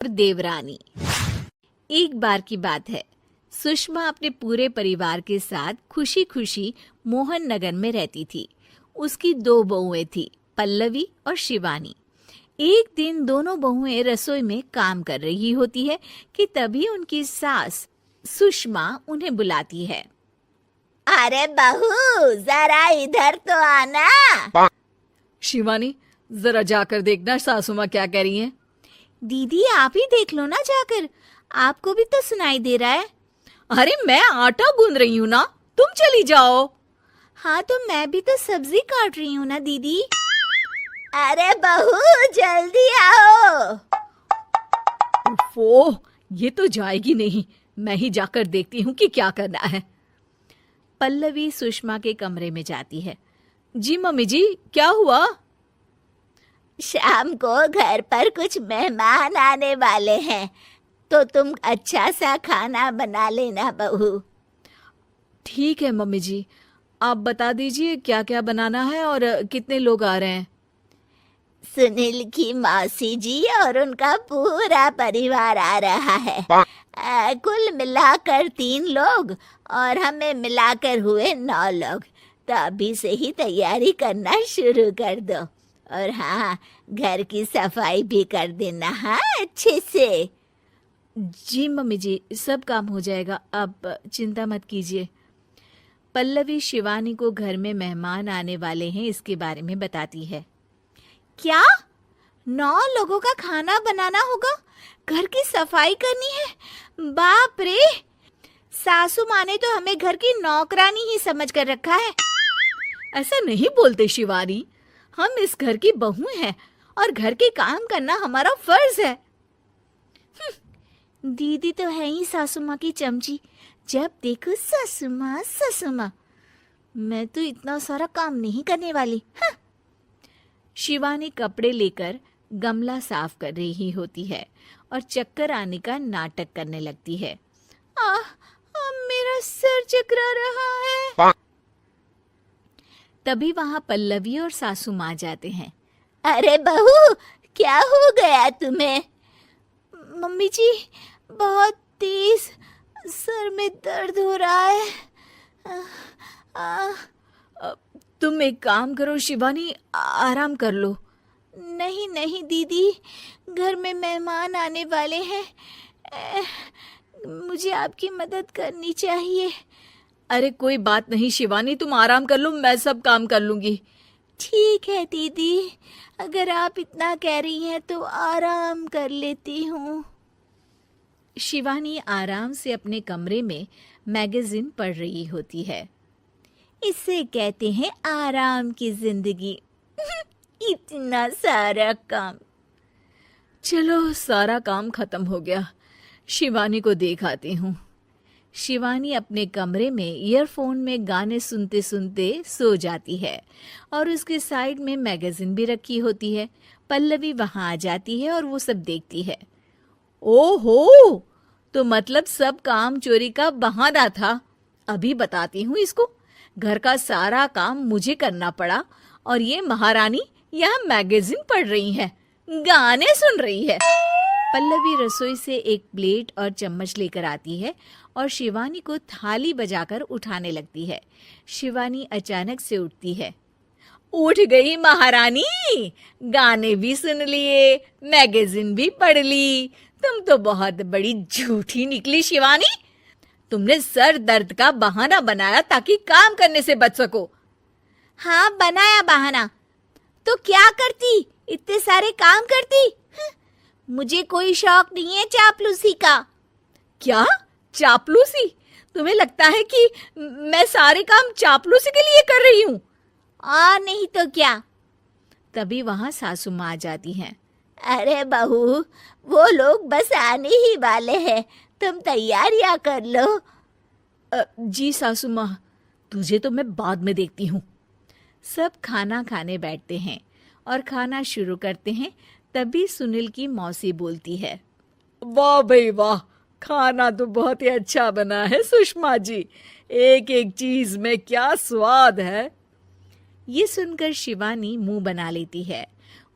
देवरानी। एक बार की बात है, सुषमा अपने पूरे परिवार के साथ खुशी खुशी मोहन नगर में रहती थी। उसकी 2 बहुएं थी, पल्लवी और शिवानी। एक दिन दोनों बहुएं रसोई में काम कर रही होती है कि तभी उनकी सास सुषमा उन्हें बुलाती है। अरे बहू, जरा इधर तो आना। शिवानी, जरा जाकर देखना सासू माँ क्या कह रही हैं। दीदी आप ही देख लो ना जाकर, आपको भी तो सुनाई दे रहा है। अरे मैं आटा गूंद रही हूँ ना, तुम चली जाओ। हाँ तो मैं भी तो सब्जी काट रही हूँ ना दीदी। अरे बहू, जल्दी आओ। ओफो, ये तो जाएगी नहीं। मैं ही जाकर देखती हूँ कि क्या करना है। पल्लवी सुषमा के कमरे में जाती है। जी मम्मी जी, क्या हुआ? शाम को घर पर कुछ मेहमान आने वाले हैं, तो तुम अच्छा सा खाना बना लेना बहू। ठीक है मम्मी जी, आप बता दीजिए क्या क्या बनाना है और कितने लोग आ रहे हैं। सुनील की मौसी जी और उनका पूरा परिवार आ रहा है। कुल मिलाकर 3 लोग और हमें मिलाकर हुए 9 लोग। तो अभी से ही तैयारी करना शुरू कर दो। और हाँ, घर की सफाई भी कर देना, हाँ, अच्छे से। जी मम्मी जी, सब काम हो जाएगा, आप चिंता मत कीजिए। पल्लवी शिवानी को घर में मेहमान आने वाले हैं इसके बारे में बताती है। क्या 9 लोगों का खाना बनाना होगा, घर की सफाई करनी है? बाप रे, सासू माँ ने तो हमें घर की नौकरानी ही समझ कर रखा है। ऐसा नहीं बोलते शिवानी, हम इस घर की बहू हैं और घर के काम करना हमारा फर्ज है। दीदी तो है ही सासू माँ की चमची, जब देखो सासू माँ सासू माँ। मैं तो इतना सारा काम नहीं करने वाली। हाँ। शिवानी कपड़े लेकर गमला साफ कर रही होती है और चक्कर आने का नाटक करने लगती है। मेरा सर चकरा रहा है। तभी वहां पल्लवी और सासू माँ जाते हैं। अरे बहू, क्या हो गया तुम्हें? मम्मी जी, बहुत तेज सर में दर्द हो रहा है। तुम एक काम करो शिवानी, आराम कर लो। नहीं नहीं दीदी, घर में मेहमान आने वाले हैं, मुझे आपकी मदद करनी चाहिए। अरे कोई बात नहीं शिवानी, तुम आराम कर लो, मैं सब काम कर लूंगी। ठीक है दीदी, अगर आप इतना कह रही हैं तो आराम कर लेती हूँ। शिवानी आराम से अपने कमरे में मैगजीन पढ़ रही होती है। इसे कहते हैं आराम की जिंदगी। इतना सारा काम। चलो, सारा काम खत्म हो गया, शिवानी को देख आती हूँ। शिवानी अपने कमरे में ईयरफोन में गाने सुनते सुनते सो जाती है और उसके साइड में मैगजीन भी रखी होती है। पल्लवी वहां आ जाती है और वो सब देखती है। ओहो, तो मतलब सब काम चोरी का बहाना था। अभी बताती हूँ इसको। घर का सारा काम मुझे करना पड़ा और ये महारानी यहाँ मैगजीन पढ़ रही है, गाने सुन रही है। पल्लवी रसोई से एक प्लेट और चम्मच लेकर आती है और शिवानी को थाली बजाकर उठाने लगती है। शिवानी अचानक से उठती है। उठ गई महारानी, गाने भी सुन लिए, मैगजीन भी पढ़ ली। तुम तो बहुत बड़ी झूठी निकली शिवानी। तुमने सर दर्द का बहाना बनाया ताकि काम करने से बच सको। हाँ, बनाया बहाना, तो क्या करती, इतने सारे काम करती। मुझे कोई शौक नहीं है चापलूसी का। क्या चापलूसी? तुम्हें लगता है कि मैं सारे काम चापलूसी के लिए कर रही हूँ? और नहीं तो क्या। तभी वहां सासू माँ आ जाती हैं। अरे बहू, वो लोग बस आने ही वाले हैं, तुम तैयारियां कर लो। जी सासू माँ, तुझे तो मैं बाद में देखती हूँ। सब खाना खाने बैठते हैं और खाना शुरू करते हैं। तभी सुनील की मौसी बोलती है। वाह भाई वाह, खाना तो बहुत ही अच्छा बना है सुषमा जी। एक एक चीज में क्या स्वाद है। ये सुनकर शिवानी मुंह बना लेती है।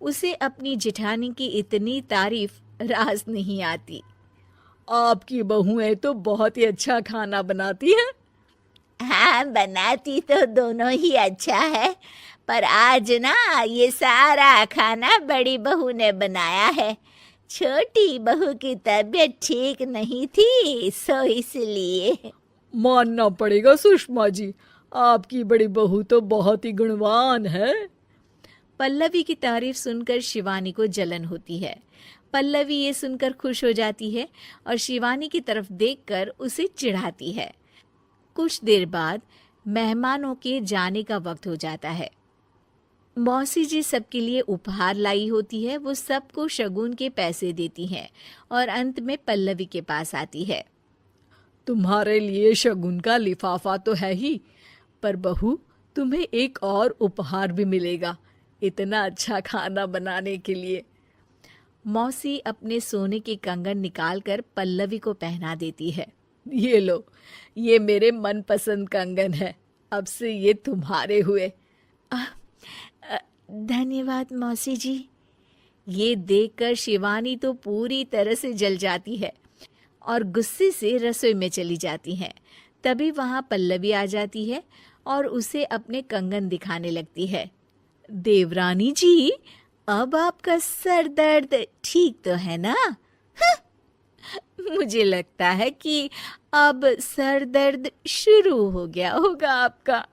उसे अपनी जेठानी की इतनी तारीफ रास नहीं आती। आपकी बहुएं तो बहुत ही अच्छा खाना बनाती हैं। हाँ, बनाती तो दोनों ही अच्छा है, पर आज ना ये सारा खाना बड़ी बहू ने बनाया है। छोटी बहू की तबीयत ठीक नहीं थी, सो इसलिए। मानना पड़ेगा सुषमा जी, आपकी बड़ी बहू तो बहुत ही गुणवान है। पल्लवी की तारीफ सुनकर शिवानी को जलन होती है। पल्लवी ये सुनकर खुश हो जाती है और शिवानी की तरफ देखकर उसे चिढ़ाती है। कुछ देर बाद मेहमानों के जाने का वक्त हो जाता है। मौसी जी सबके लिए उपहार लाई होती है। वो सबको शगुन के पैसे देती हैं और अंत में पल्लवी के पास आती है। तुम्हारे लिए शगुन का लिफाफा तो है ही, पर बहू तुम्हें एक और उपहार भी मिलेगा इतना अच्छा खाना बनाने के लिए। मौसी अपने सोने के कंगन निकालकर पल्लवी को पहना देती है। ये लो, ये मेरे मनपसंद कंगन है, अब से ये तुम्हारे हुए। धन्यवाद मौसी जी। ये देखकर शिवानी तो पूरी तरह से जल जाती है और गुस्से से रसोई में चली जाती है। तभी वहां पल्लवी आ जाती है और उसे अपने कंगन दिखाने लगती है। देवरानी जी, अब आपका सर दर्द ठीक तो है ना? मुझे लगता है कि अब सर दर्द शुरू हो गया होगा आपका।